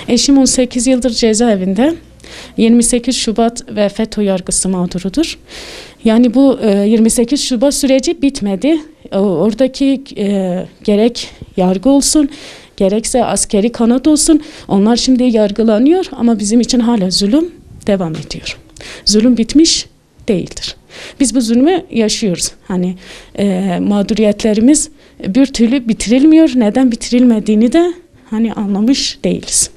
Eşim 18 yıldır cezaevinde. 28 Şubat ve FETÖ yargısı mağdurudur. Yani bu 28 Şubat süreci bitmedi. Oradaki gerek yargı olsun, gerekse askeri kanat olsun, onlar şimdi yargılanıyor ama bizim için hala zulüm devam ediyor. Zulüm bitmiş değildir. Biz bu zulmü yaşıyoruz. Hani mağduriyetlerimiz bir türlü bitirilmiyor. Neden bitirilmediğini de hani anlamış değiliz.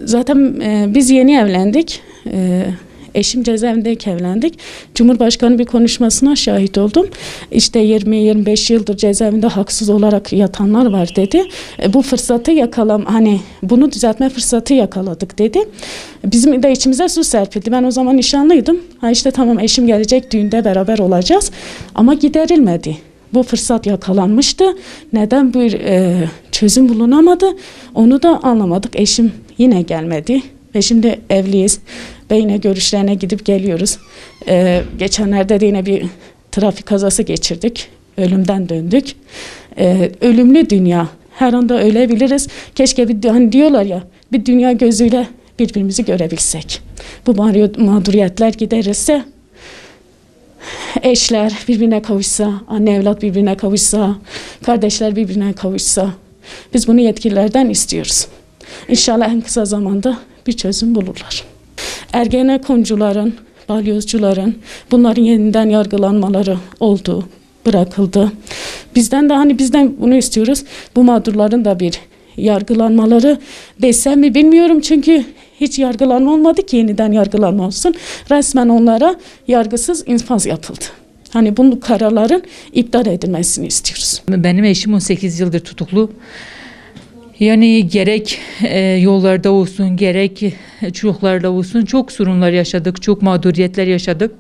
Zaten biz yeni evlendik. Eşim cezaevindeyken evlendik. Cumhurbaşkanı bir konuşmasına şahit oldum. İşte 20-25 yıldır cezaevinde haksız olarak yatanlar var dedi. Bu fırsatı hani bunu düzeltme fırsatı yakaladık dedi. Bizim de içimize su serpildi. Ben o zaman nişanlıydım. İşte tamam, eşim gelecek, düğünde beraber olacağız. Ama giderilmedi. Bu fırsat yakalanmıştı. Neden bir çözüm bulunamadı? Onu da anlamadık. Eşim yine gelmedi. Ve şimdi evliyiz. Ve yine görüşlerine gidip geliyoruz. Geçenlerde de yine bir trafik kazası geçirdik. Ölümden döndük. Ölümlü dünya. Her anda ölebiliriz. Keşke hani diyorlar ya, bir dünya gözüyle birbirimizi görebilsek. Bu mağduriyetler giderirse, eşler birbirine kavuşsa, anne evlat birbirine kavuşsa, kardeşler birbirine kavuşsa, biz bunu yetkililerden istiyoruz. İnşallah en kısa zamanda bir çözüm bulurlar. Ergenekoncuların, balyozcuların, bunların yeniden yargılanmaları oldu, bırakıldı. Bizden bunu istiyoruz. Bu mağdurların da bir yargılanmaları desem mi bilmiyorum, çünkü hiç yargılanma olmadı ki yeniden yargılanma olsun. Resmen onlara yargısız infaz yapıldı. Hani bu kararların iptal edilmesini istiyoruz. Benim eşim 18 yıldır tutuklu. Yani gerek yollarda olsun, gerek çocuklarda olsun çok sorunlar yaşadık, çok mağduriyetler yaşadık.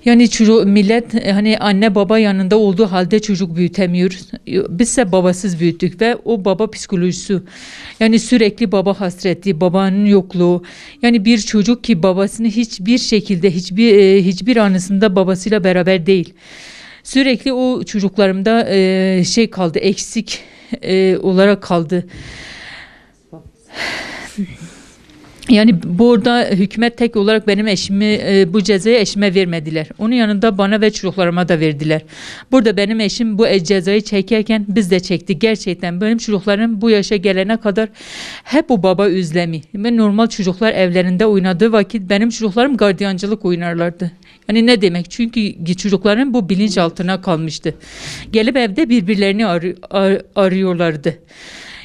Yani millet hani anne baba yanında olduğu halde çocuk büyütemiyor. Bizse babasız büyüttük ve o baba psikolojisi. Yani sürekli baba hasreti, babanın yokluğu. Yani bir çocuk ki babasını hiçbir şekilde, hiçbir anısında babasıyla beraber değil. Sürekli o çocuklarımda kaldı, eksik olarak kaldı. Yani burada hükümet tek olarak benim eşimi bu cezayı eşime vermediler. Onun yanında bana ve çocuklarıma da verdiler. Burada benim eşim bu cezayı çekerken biz de çektik. Gerçekten benim çocuklarım bu yaşa gelene kadar hep o baba özlemi. Ve normal çocuklar evlerinde oynadığı vakit benim çocuklarım gardiyancılık oynarlardı. Yani ne demek? Çünkü çocukların bu bilinçaltına kalmıştı. Gelip evde birbirlerini arıyorlardı.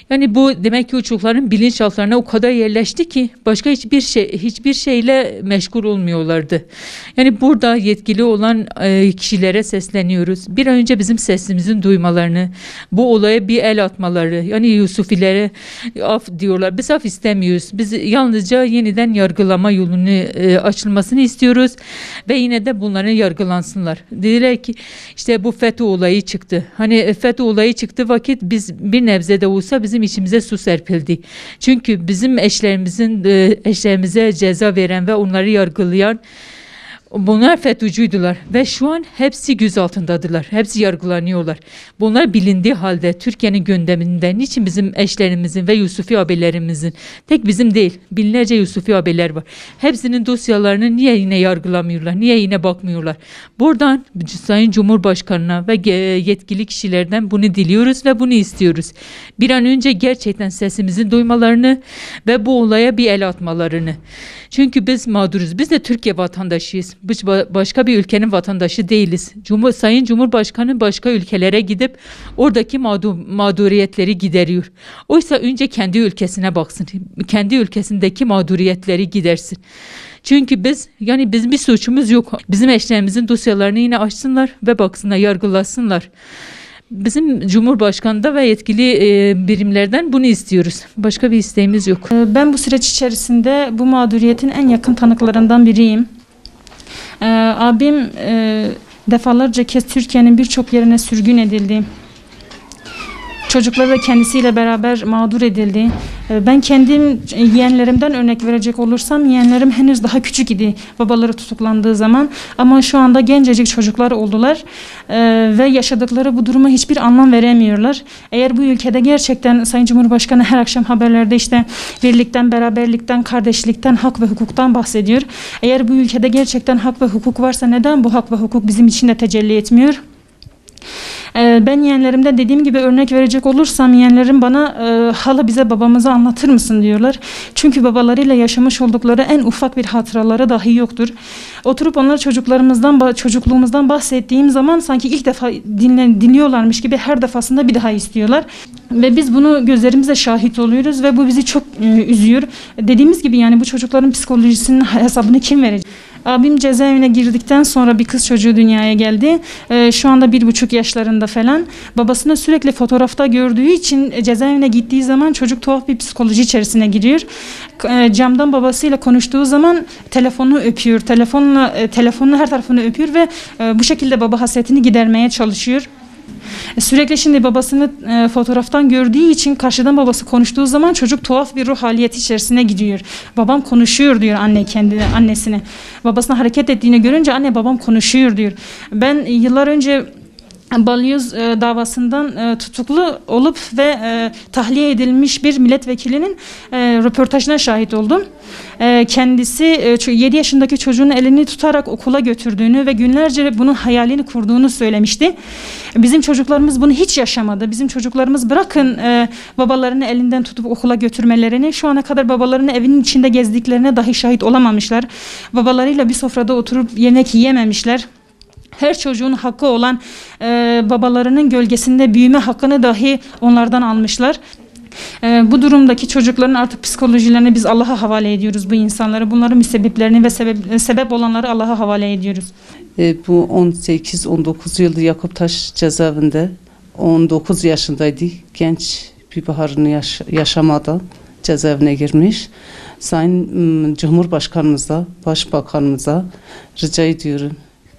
Yani bu demek ki o çocukların bilinçaltlarına o kadar yerleşti ki başka hiçbir şeyle meşgul olmuyorlardı. Yani burada yetkili olan kişilere sesleniyoruz. Bir an önce bizim sesimizin duymalarını, bu olaya bir el atmaları. Yani Yusufilere af diyorlar. Biz af istemiyoruz. Biz yalnızca yeniden yargılama yolunu açılmasını istiyoruz ve yine de bunların yargılansınlar. Dediler ki işte bu FETÖ olayı çıktı. Hani FETÖ olayı çıktı vakit biz bir nebze de olsa bizim içimize su serpildi. Çünkü bizim eşlerimize ceza veren ve onları yargılayan bunlar FETÖ'cüydüler ve şu an hepsi gözaltındadılar. Hepsi yargılanıyorlar. Bunlar bilindiği halde Türkiye'nin gündeminde niçin bizim eşlerimizin ve Yusufi abilerimizin, tek bizim değil, binlerce Yusufi abiler var. Hepsinin dosyalarını niye yine yargılamıyorlar? Niye yine bakmıyorlar? Buradan Sayın Cumhurbaşkanı'na ve yetkili kişilerden bunu diliyoruz ve bunu istiyoruz. Bir an önce gerçekten sesimizin duymalarını ve bu olaya bir el atmalarını. Çünkü biz mağduruz. Biz de Türkiye vatandaşıyız. Biz başka bir ülkenin vatandaşı değiliz. Sayın Cumhurbaşkanı başka ülkelere gidip oradaki mağduriyetleri gideriyor. Oysa önce kendi ülkesine baksın. Kendi ülkesindeki mağduriyetleri gidersin. Çünkü biz bir suçumuz yok. Bizim eşlerimizin dosyalarını yine açsınlar ve baksınlar, yargılasınlar. Bizim Cumhurbaşkanı'da ve yetkili birimlerden bunu istiyoruz. Başka bir isteğimiz yok. Ben bu süreç içerisinde bu mağduriyetin en yakın tanıklarından biriyim. Abim defalarca kez Türkiye'nin birçok yerine sürgün edildi. Çocukları da kendisiyle beraber mağdur edildi. Ben kendim yeğenlerimden örnek verecek olursam, yeğenlerim henüz daha küçük idi babaları tutuklandığı zaman. Ama şu anda gencecik çocuklar oldular ve yaşadıkları bu duruma hiçbir anlam veremiyorlar. Eğer bu ülkede gerçekten Sayın Cumhurbaşkanı her akşam haberlerde işte birlikten, beraberlikten, kardeşlikten, hak ve hukuktan bahsediyor. Eğer bu ülkede gerçekten hak ve hukuk varsa neden bu hak ve hukuk bizim için de tecelli etmiyor? Ben yeğenlerimden dediğim gibi örnek verecek olursam, yeğenlerim bana hala bize babamızı anlatır mısın diyorlar. Çünkü babalarıyla yaşamış oldukları en ufak bir hatıraları dahi yoktur. Oturup onlar çocukluğumuzdan bahsettiğim zaman sanki ilk defa dinliyorlarmış gibi her defasında bir daha istiyorlar. Ve biz bunu gözlerimizle şahit oluyoruz ve bu bizi çok üzüyor. Dediğimiz gibi yani bu çocukların psikolojisinin hesabını kim verecek? Abim cezaevine girdikten sonra bir kız çocuğu dünyaya geldi. Şu anda 1,5 yaşlarında falan. Babasını sürekli fotoğrafta gördüğü için cezaevine gittiği zaman çocuk tuhaf bir psikoloji içerisine giriyor. Camdan babasıyla konuştuğu zaman telefonunu öpüyor. Telefonunu her tarafını öpüyor ve bu şekilde baba hasretini gidermeye çalışıyor. Sürekli şimdi babasını fotoğraftan gördüğü için karşıdan babası konuştuğu zaman çocuk tuhaf bir ruh haliyeti içerisine giriyor. Babam konuşuyor diyor annesine. Babasına hareket ettiğini görünce anne babam konuşuyor diyor. Ben yıllar önce balyoz davasından tutuklu olup ve tahliye edilmiş bir milletvekilinin röportajına şahit oldum. Kendisi 7 yaşındaki çocuğun elini tutarak okula götürdüğünü ve günlerce bunun hayalini kurduğunu söylemişti. Bizim çocuklarımız bunu hiç yaşamadı. Bizim çocuklarımız bırakın babalarını elinden tutup okula götürmelerini, şu ana kadar babalarını evinin içinde gezdiklerine dahi şahit olamamışlar. Babalarıyla bir sofrada oturup yemek yiyememişler. Her çocuğun hakkı olan babalarının gölgesinde büyüme hakkını dahi onlardan almışlar. Bu durumdaki çocukların artık psikolojilerini biz Allah'a havale ediyoruz, bu insanları. Bunların müsebbiplerini ve sebep olanları Allah'a havale ediyoruz. Bu 18-19 yıldır Yakuptaş cezaevinde 19 yaşındaydı. Genç bir baharını yaşamadan cezaevine girmiş. Sayın Cumhurbaşkanımıza, Başbakanımıza rica ediyorum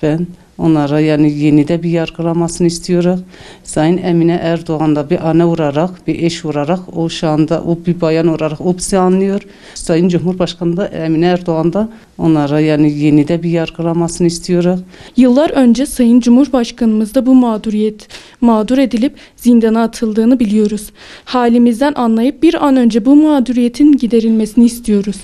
ben. Onlara yani yenide bir yargılamasını istiyoruz. Sayın Emine Erdoğan da bir anne olarak, bir eş olarak, o şu anda o bir bayan olarak o bizi anlıyor. Sayın Cumhurbaşkanı da Emine Erdoğan da onlara yani yenide bir yargılamasını istiyoruz. Yıllar önce Sayın Cumhurbaşkanımız da bu mağdur edilip zindana atıldığını biliyoruz. Halimizden anlayıp bir an önce bu mağduriyetin giderilmesini istiyoruz.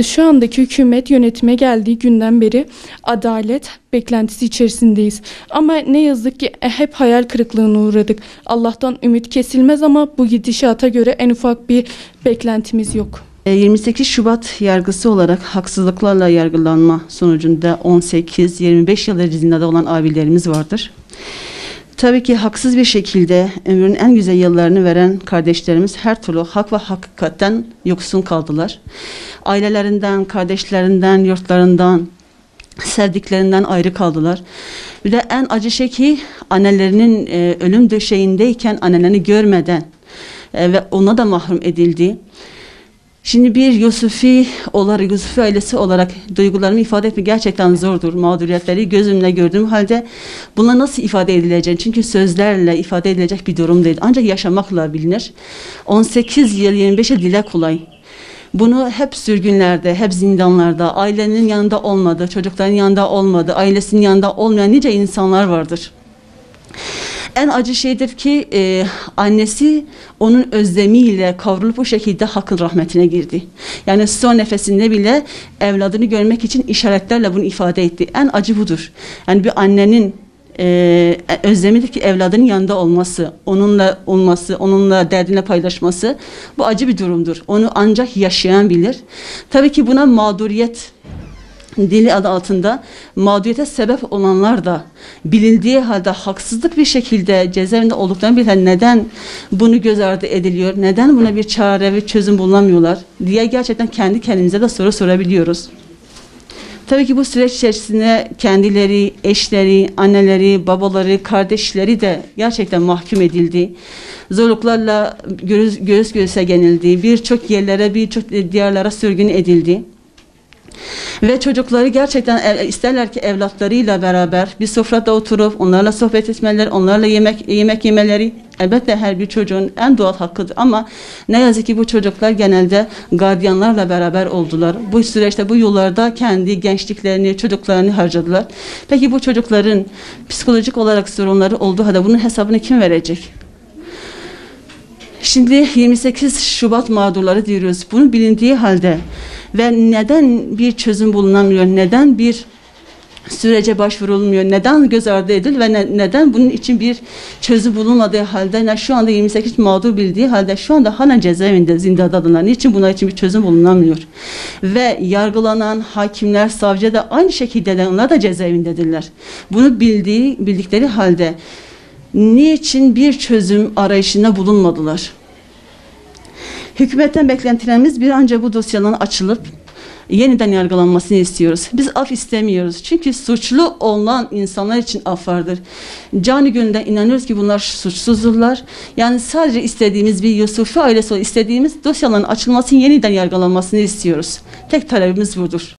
Şu andaki hükümet yönetime geldiği günden beri adalet beklentisi içerisindeyiz. Ama ne yazık ki hep hayal kırıklığına uğradık. Allah'tan ümit kesilmez ama bu gidişata göre en ufak bir beklentimiz yok. 28 Şubat yargısı olarak haksızlıklarla yargılanma sonucunda 18-25 yıldır zindanda olan abilerimiz vardır. Tabii ki haksız bir şekilde ömrünün en güzel yıllarını veren kardeşlerimiz her türlü hak ve hakikatten yoksun kaldılar. Ailelerinden, kardeşlerinden, yurtlarından, sevdiklerinden ayrı kaldılar. Bir de en acı şey ki annelerinin ölüm döşeğindeyken annelerini görmeden ve ona da mahrum edildi. Şimdi bir Yusufi ailesi olarak duygularımı ifade etmek gerçekten zordur. Mağduriyetleri gözümle gördüğüm halde buna nasıl ifade edilecek? Çünkü sözlerle ifade edilecek bir durum değil. Ancak yaşamakla bilinir. 18 yıl 25 yıl dile kolay. Bunu hep sürgünlerde, hep zindanlarda, ailenin yanında olmadı, çocukların yanında olmadı, ailesinin yanında olmayan nice insanlar vardır. En acı şeydir ki annesi onun özlemiyle kavrulup bu şekilde hakkın rahmetine girdi. Yani son nefesinde bile evladını görmek için işaretlerle bunu ifade etti. En acı budur. Yani bir annenin özlemidir ki evladının yanında olması, onunla olması, onunla derdine paylaşması bu acı bir durumdur. Onu ancak yaşayan bilir. Tabii ki buna mağduriyet dili adı altında mağduriyete sebep olanlar da bilindiği halde haksızlık bir şekilde cezaevinde olduklarını bilen neden bunu göz ardı ediliyor, neden buna bir çare ve çözüm bulunamıyorlar diye gerçekten kendi kendimize de soru sorabiliyoruz. Tabii ki bu süreç içerisinde kendileri, eşleri, anneleri, babaları, kardeşleri de gerçekten mahkum edildi. Zorluklarla göğüs göğüse genildi, birçok yerlere, birçok diyarlara sürgün edildi. Ve çocukları gerçekten isterler ki evlatlarıyla beraber bir sofrada oturup onlarla sohbet etmeleri, onlarla yemek yemeleri elbette her bir çocuğun en doğal hakkıdır. Ama ne yazık ki bu çocuklar genelde gardiyanlarla beraber oldular. Bu süreçte, bu yıllarda kendi gençliklerini, çocuklarını harcadılar. Peki bu çocukların psikolojik olarak sorunları olduğu halde bunun hesabını kim verecek? Şimdi 28 Şubat mağdurları diyoruz. Bunu bilindiği halde ve neden bir çözüm bulunamıyor, neden bir sürece başvurulmuyor, neden göz ardı edilir ve neden bunun için bir çözüm bulunmadığı halde, şu anda 28 mağdur bildiği halde şu anda hala cezaevinde, zindadadılar. Niçin bunlar için bir çözüm bulunamıyor? Ve yargılanan hakimler, savcı da aynı şekilde de onlar da cezaevindedirler. Bunu bildikleri halde niçin bir çözüm arayışında bulunmadılar? Hükümetten beklentilerimiz bir önce bu dosyaların açılıp yeniden yargılanmasını istiyoruz. Biz af istemiyoruz. Çünkü suçlu olan insanlar için af vardır. Canı gönülden inanıyoruz ki bunlar suçsuzdurlar. Yani sadece istediğimiz bir Yusufi ailesi, istediğimiz dosyaların açılmasının yeniden yargılanmasını istiyoruz. Tek talebimiz budur.